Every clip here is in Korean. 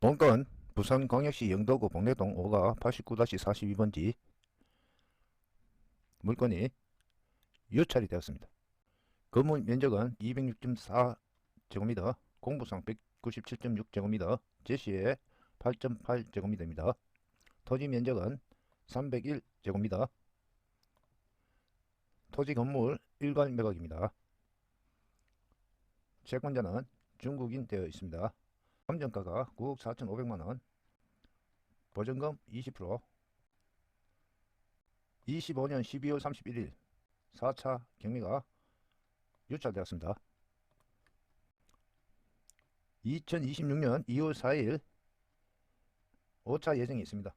본건 부산광역시 영도구 복내동 5가 89-42번지 물건이 유찰이 되었습니다. 건물 면적은 206.4제곱미터, 공부상 197.6제곱미터, 제시에 8.8제곱미터입니다. 토지 면적은 301제곱미터, 토지 건물 일괄 매각입니다. 채권자는 중국인 되어 있습니다. 감정가가 9억 4,500만원, 보증금 20%, 25년 12월 31일 4차 경매가 유찰되었습니다. 2026년 2월 4일 5차 예정이 있습니다.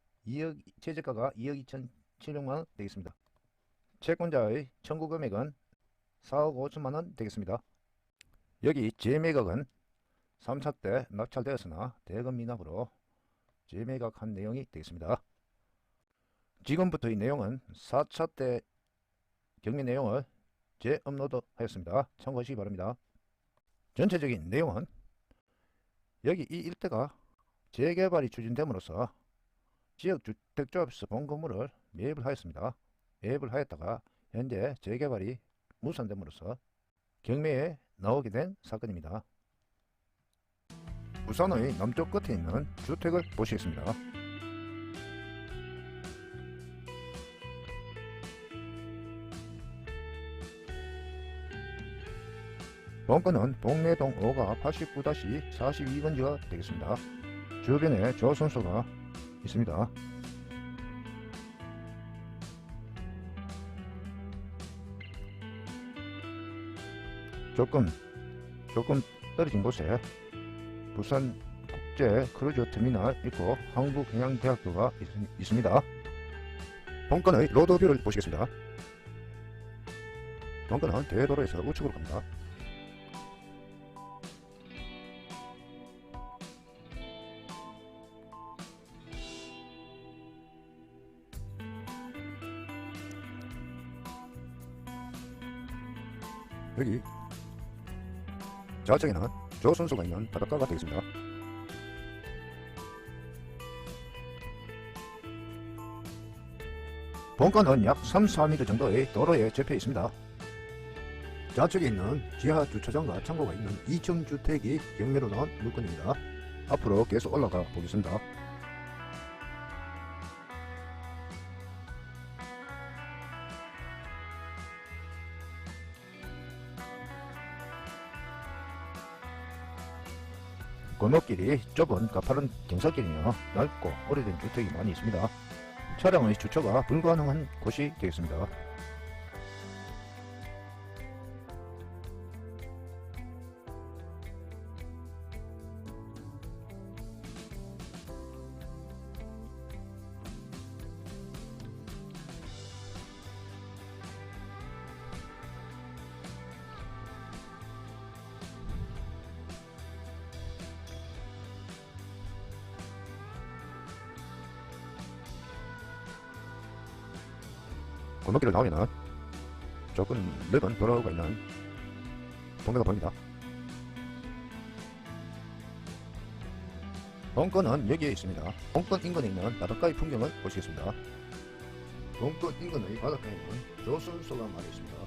최저가가 2억 2,700만원 되겠습니다. 채권자의 청구 금액은 4억 5천만원 되겠습니다. 여기 재매각은 3차 때 낙찰되었으나 대금 미납으로 재매각한 내용이 되겠습니다. 지금부터 이 내용은 4차 때 경매 내용을 재업로드 하였습니다. 참고하시기 바랍니다. 전체적인 내용은 여기 이 일대가 재개발이 추진됨으로써 지역주택조합에서 본 건물을 매입을 하였습니다. 매입을 하였다가 현재 재개발이 무산됨으로써 경매에 나오게 된 사건입니다. 부산의 남쪽 끝에 있는 주택을 보시겠습니다. 본건은 복내동 5가 89-42번지가 되겠습니다. 주변에 조선소가 있습니다. 조금 떨어진 곳에 부산국제 크루즈 터미널 있고 한국해양대학교가 있습니다. 본건의 로드뷰를 보시겠습니다. 본건은 대도로에서 우측으로 갑니다. 여기 좌측에는 조선소가 있는 바닷가가 되겠습니다. 본건은 약 3-4m 정도의 도로에 접해 있습니다. 좌측에 있는 지하 주차장과 창고가 있는 2층 주택이 경매로 나온 물건입니다. 앞으로 계속 올라가 보겠습니다. 골목길이 좁은 가파른 경사길이며 낡고 오래된 주택이 많이 있습니다. 차량의 주차가 불가능한 곳이 되겠습니다. 골목길을 나오면 조금 넓은 도로가 있는 동네가 보입니다. 본건은 여기에 있습니다. 본건 인근에 있는 바닷가의 풍경을 보시겠습니다. 본건 인근의 바닷가에는 조선소가 많이 있습니다.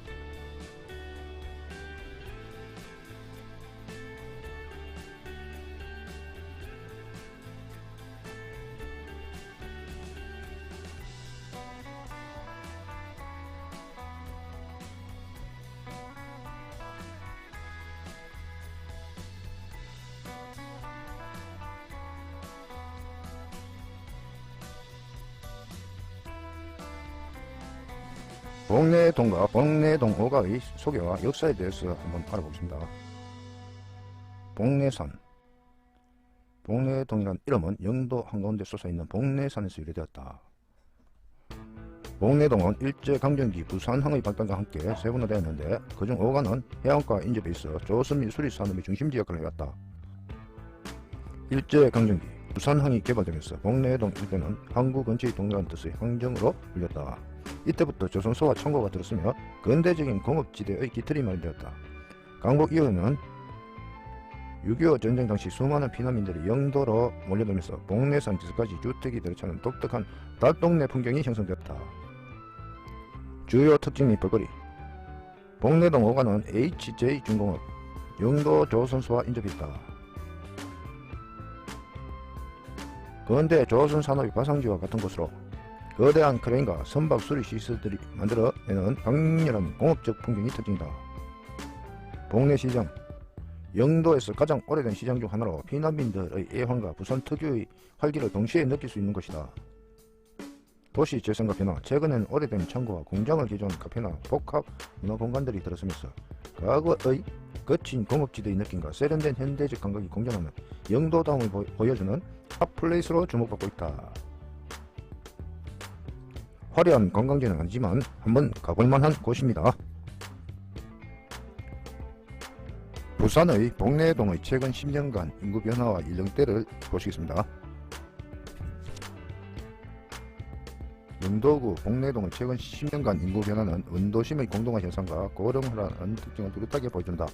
복내동과 복내동 5가의 소개와 역사에 대해서 한번 알아보겠습니다. 복내산. 복내동이란 이름은 영도 한가운데 솟아있는 복내산에서 유래되었다. 복내동은 일제강점기 부산항의 발달과 함께 세분화되었는데 그중 5가는 해안가 인접해 있어 조선 및 수리 산업의 중심지 역할을 해왔다. 일제강점기 부산항이 개발되면서 복내동 일대는 항구 근처의 동네라는 뜻의 항정으로 불렸다. 이때부터 조선소와 창고가 들었으며 근대적인 공업지대의 기틀이 마련되었다. 강북 이후에는 6.25 전쟁 당시 수많은 피난민들이 영도로 몰려들면서 봉내산 지서까지 주택이 들어차는 독특한 달동네 풍경이 형성되었다. 주요 특징 및 볼거리. 봉내동 5가는 HJ중공업, 영도 조선소와 인접해 있다. 근대 조선 산업이 바상지와 같은 곳으로 거대한 크레인과 선박 수리 시설들이 만들어내는 강렬한 공업적 풍경이 특징이다. 봉내시장. 영도에서 가장 오래된 시장 중 하나로 피난민들의 애환과 부산 특유의 활기를 동시에 느낄 수 있는 곳이다. 도시 재생과 변화. 최근엔 오래된 창고와 공장을 개조한 카페나 복합 문화공간들이 들어서면서 과거의 거친 공업지대의 느낌과 세련된 현대적 감각이 공존하는 영도다움을 보여주는 핫플레이스로 주목받고 있다. 화려한 관광지는 아니지만 한번 가볼만한 곳입니다. 부산의 봉내동의 최근 10년간 인구 변화와 연령대를 보시겠습니다. 영도구 봉내동의 최근 10년간 인구 변화는 원도심의 공동화 현상과 고령화라는 특징을 뚜렷하게 보여준다.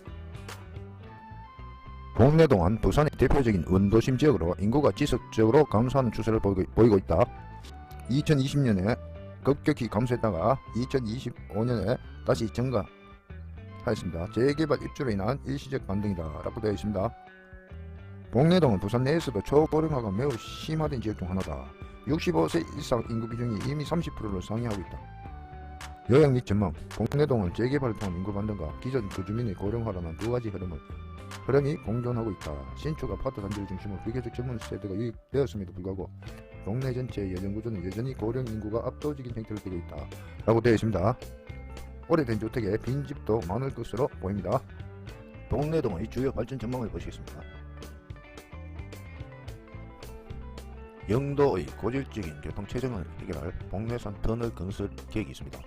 봉내동은 부산의 대표적인 원도심 지역으로 인구가 지속적으로 감소하는 추세를 보이고 있다. 2020년에 급격히 감소했다가 2025년에 다시 증가하였습니다. 재개발 입주로 인한 일시적 반등이다 라고 되어 있습니다. 봉내동은 부산 내에서도 초고령화가 매우 심화된 지역 중 하나다. 65세 이상 인구 비중이 이미 30%를 상회하고 있다. 요약 및 전망. 봉내동은 재개발을 통한 인구 반등과 기존 거주민의 고령화라는 두 가지 흐름이 공존하고 있다. 신축 아파트 단지를 중심으로 비교적 젊은 세대가 유입되었음에도 불구하고 동네 전체의 여정 구조는 여전히 고령 인구가 압도적인 형태를 띠고 있다 라고 되어 있습니다. 오래된 주택에 빈집도 많을 것으로 보입니다. 봉내동의 주요 발전 전망을 보시겠습니다. 영도의 고질적인 교통체증을 해결할 봉내산 터널 건설 계획이 있습니다.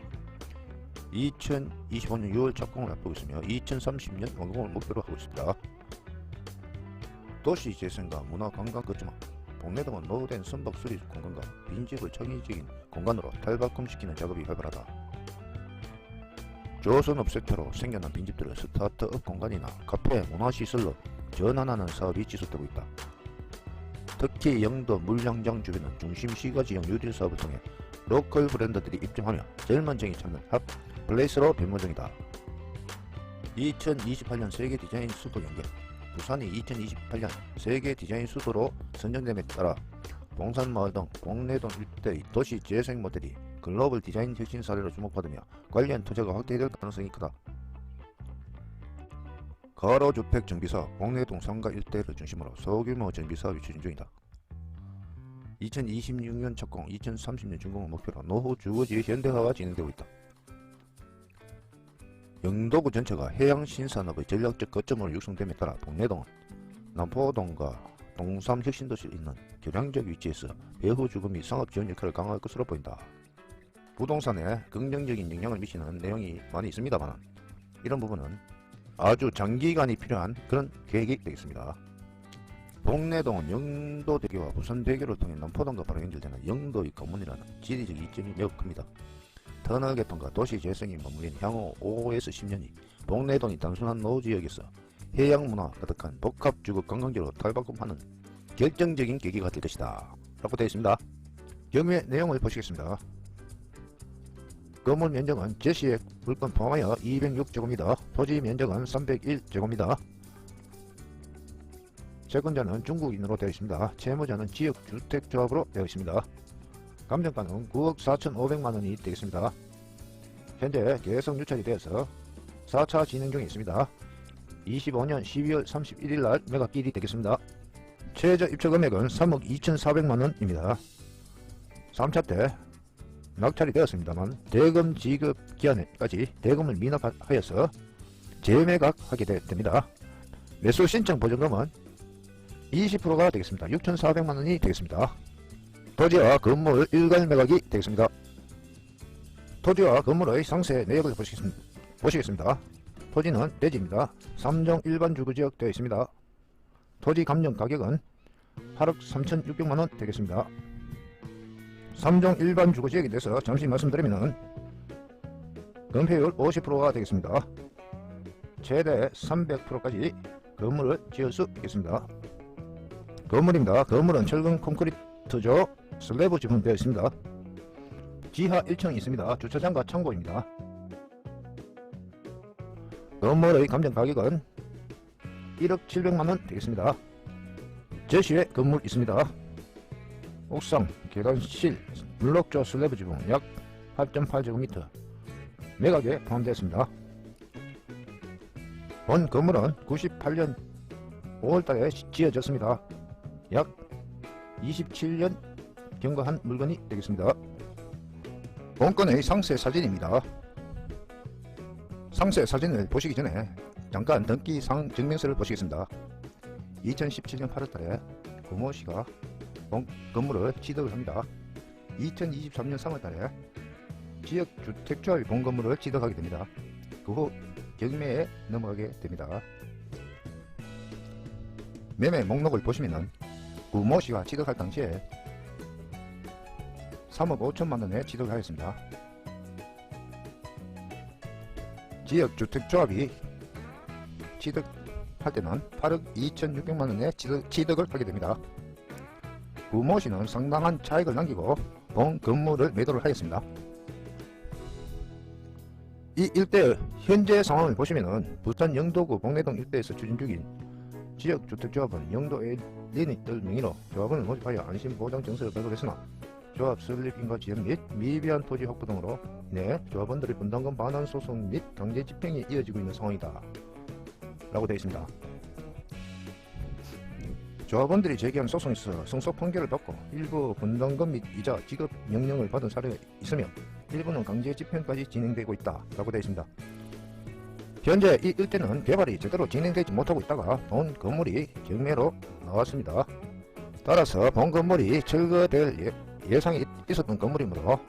2025년 6월 착공을 앞두고 있으며 2030년 완공을 목표로 하고 있습니다. 도시 재생과 문화 관광 거점화. 봉내동은 노후된 선박 수리 공간과 빈집을 창의적인 공간으로 탈바꿈시키는 작업이 활발하다. 조선업 섹터로 생겨난 빈집들을 스타트업 공간이나 카페, 문화시설로 전환하는 사업이 지속되고 있다. 특히 영도 물량장 주변은 중심 시가지형 뉴딜 사업을 통해 로컬 브랜드들이 입점하며 젊은 층이 찾는 핫 플레이스로 변모 중이다. 2028년 세계 디자인 수도 연계. 부산이 2028년 세계 디자인 수도로 선정됨에 따라 동산마을 등 봉내동 일대의 도시 재생 모델이 글로벌 디자인 혁신 사례로 주목받으며 관련 투자가 확대될 가능성이 크다. 가로주택 정비사업. 봉내동 상가 일대를 중심으로 소규모 정비사업이 추진 중이다. 2026년 착공, 2030년 준공을 목표로 노후 주거지 현대화가 진행되고 있다. 영도구 전체가 해양 신산업의 전략적 거점으로 육성됨에 따라 봉내동은 남포동과 동삼 혁신도시에 있는 교량적 위치에서 배후 주거 및 상업 지원 역할을 강화할 것으로 보인다. 부동산에 긍정적인 영향을 미치는 내용이 많이 있습니다만 이런 부분은 아주 장기간이 필요한 그런 계획이 되겠습니다. 봉내동은 영도대교와 부산대교를 통해 남포동과 바로 연결되는 영도의 관문이라는 지리적 이점이 매우 큽니다. 터널 개통과 도시 재생이 맞물린 향후 5에서 10년이 봉내동이 단순한 노지역에서 해양문화 가득한 복합주거 관광지로 탈바꿈하는 결정적인 계기가 될 것이다 라고 되어 있습니다. 경유의 내용을 보시겠습니다. 건물 면적은 제시의 물건 포함하여 206제곱미터, 토지 면적은 301제곱미터. 채권자는 중국인으로 되어 있습니다. 채무자는 지역주택조합으로 되어 있습니다. 감정가는 9억 4,500만원이 되겠습니다. 현재 계획성 유찰이 되어서 4차 진행 중에 있습니다. 25년 12월 31일날 매각일이 되겠습니다. 최저 입주 금액은 3억 2,400만원입니다. 3차 때 낙찰이 되었습니다만 대금 지급 기한까지 대금을 미납하여서 재매각하게 됩니다. 매수 신청 보증금은 20%가 되겠습니다. 6,400만원이 되겠습니다. 토지와 건물 일괄 매각이 되겠습니다. 토지와 건물의 상세 내역을 보시겠습니다. 토지는 대지입니다. 3종 일반 주거지역 되어 있습니다. 토지 감정 가격은 8억 3,600만원 되겠습니다. 3종 일반 주거지역에 대해서 잠시 말씀드리면 건폐율 50%가 되겠습니다. 최대 300%까지 건물을 지을 수 있겠습니다. 건물입니다. 건물은 철근 콘크리트조 슬래브 지붕되어 있습니다. 지하 1층이 있습니다. 주차장과 창고입니다. 건물의 감정 가격은 1억 700만원 되겠습니다. 제시의 건물 있습니다. 옥상, 계단실, 블록조 슬래브 지붕 약 8.8제곱미터 매각에 포함되어 있습니다. 본 건물은 98년 5월달에 지어졌습니다. 약 27년 경과한 물건이 되겠습니다. 본건의 상세 사진입니다. 상세 사진을 보시기 전에 잠깐 등기상 증명서를 보시겠습니다. 2017년 8월달에 구모씨가 본 건물을 취득을 합니다. 2023년 3월달에 지역주택조합이 본 건물을 취득하게 됩니다. 그 후 경매에 넘어가게 됩니다. 매매 목록을 보시면은 구모씨가 취득할 당시에 3억 5천만원에 취득을 하였습니다. 지역주택조합이 취득할 때는 8억 2,600만원에 취득을 하게 됩니다. 구모씨는 상당한 차익을 남기고 본 건물을 매도를 하였습니다. 이 일대의 현재 상황을 보시면은 부산 영도구 봉내동 일대에서 추진 중인 지역주택조합은 영도 A린이들 명의로 조합원을 모집하여 안심보장 증서를 발급했으나 조합 설립인가 지연 및 미비한 토지 확보 등으로 인해 조합원들의 분담금 반환 소송 및 강제 집행이 이어지고 있는 상황이다 라고 되어 있습니다. 조합원들이 제기한 소송에서 승소 판결을 받고 일부 분담금 및 이자 지급 명령을 받은 사례가 있으며 일부는 강제 집행까지 진행되고 있다 라고 되어 있습니다. 현재 이 일대는 개발이 제대로 진행되지 못하고 있다가 본 건물이 경매로 나왔습니다. 따라서 본 건물이 철거될 예상이 있었던 건물이므로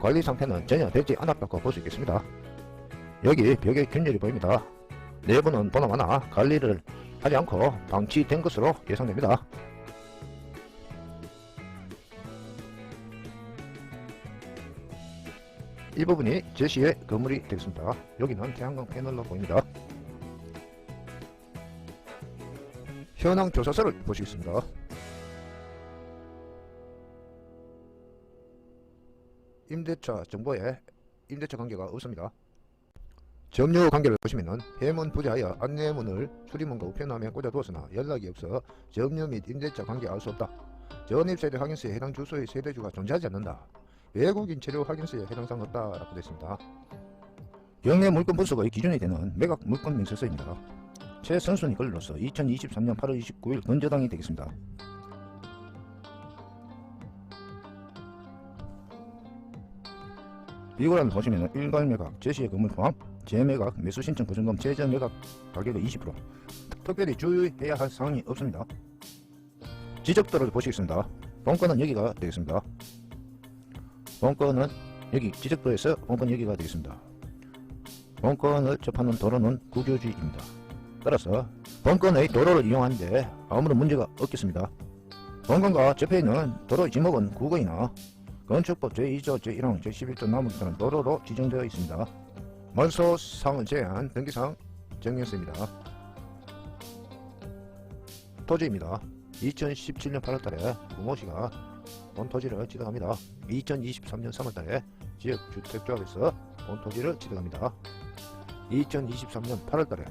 관리 상태는 전혀 되지 않았다고 볼 수 있겠습니다. 여기 벽에 균열이 보입니다. 내부는 보나마나 관리를 하지 않고 방치된 것으로 예상됩니다. 이 부분이 제시의 건물이 되겠습니다. 여기는 태양광 패널로 보입니다. 현황 조사서를 보시겠습니다. 임대차 정보에 임대차 관계가 없습니다. 점유 관계를 보시면은 해문 부재하여 안내문을 출입문과 우편함에 꽂아두었으나 연락이 없어 점유 및 임대차 관계 알 수 없다. 전입세대 확인서에 해당 주소의 세대주가 존재하지 않는다. 외국인 체류 확인서에 해당 사항 없다라고 되어 있습니다. 경매 물건 분석의 기준이 되는 매각 물건 명세서입니다. 최선순위 권리로서 2023년 8월 29일 건저당이 되겠습니다. 비고란을 보시면 일괄 매각, 제시의 건물 포함, 재매각, 매수 신청 보증금, 최저 매각 가격의 20%. 특별히 주의해야 할 사항이 없습니다. 지적도를 보시겠습니다. 본건은 여기가 되겠습니다. 본건은 여기 지적도에서 본건 여기가 되겠습니다. 본건을 접하는 도로는 국유지입니다. 따라서 본건의 도로를 이용하는데 아무런 문제가 없겠습니다. 본건과 접해있는 도로의 지목은 국어이나 건축법 제2조 제1항 제11조 나머지는 도로로 지정되어 있습니다. 말소상을 제한 등기상 정리했습니다. 토지입니다. 2017년 8월달에 구모씨가 본 토지를 취득합니다. 2023년 3월달에 지역주택조합에서 본 토지를 취득합니다. 2023년 8월달에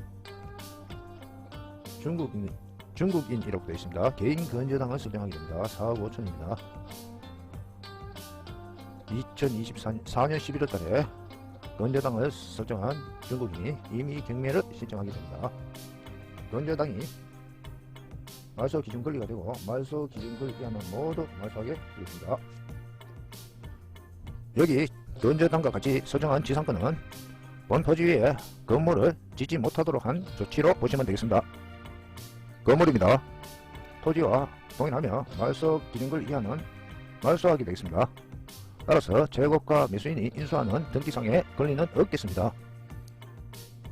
중국인이라고 되어 있습니다. 개인 건저당을 설정하게 됩니다. 4억 5천입니다. 2024년 11월달에 건저당을 설정한 중국인이 이미 경매를 신청하게 됩니다. 건저당이 말소 기준 권리가 되고 말소 기준 권리하면 모두 말소하게 되겠습니다. 여기 건저당과 같이 설정한 지상권은 본 토지 위에 건물을 짓지 못하도록 한 조치로 보시면 되겠습니다. 건물입니다. 토지와 동일하며 말소 기준 권리 이하는 말소하게 되겠습니다. 따라서 재고가 매수인이 인수하는 등기상의 권리는 없겠습니다.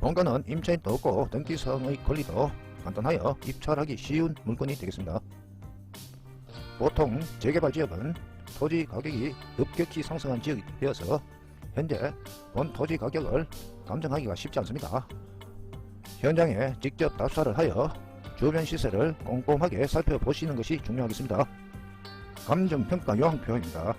본건은 임차인도 없고 등기상의 권리도 간단하여 입찰하기 쉬운 물건이 되겠습니다. 보통 재개발 지역은 토지 가격이 급격히 상승한 지역이 되어서 현재 본 토지 가격을 감정하기가 쉽지 않습니다. 현장에 직접 답사를 하여 주변 시세를 꼼꼼하게 살펴보시는 것이 중요하겠습니다. 감정평가 요항표입니다.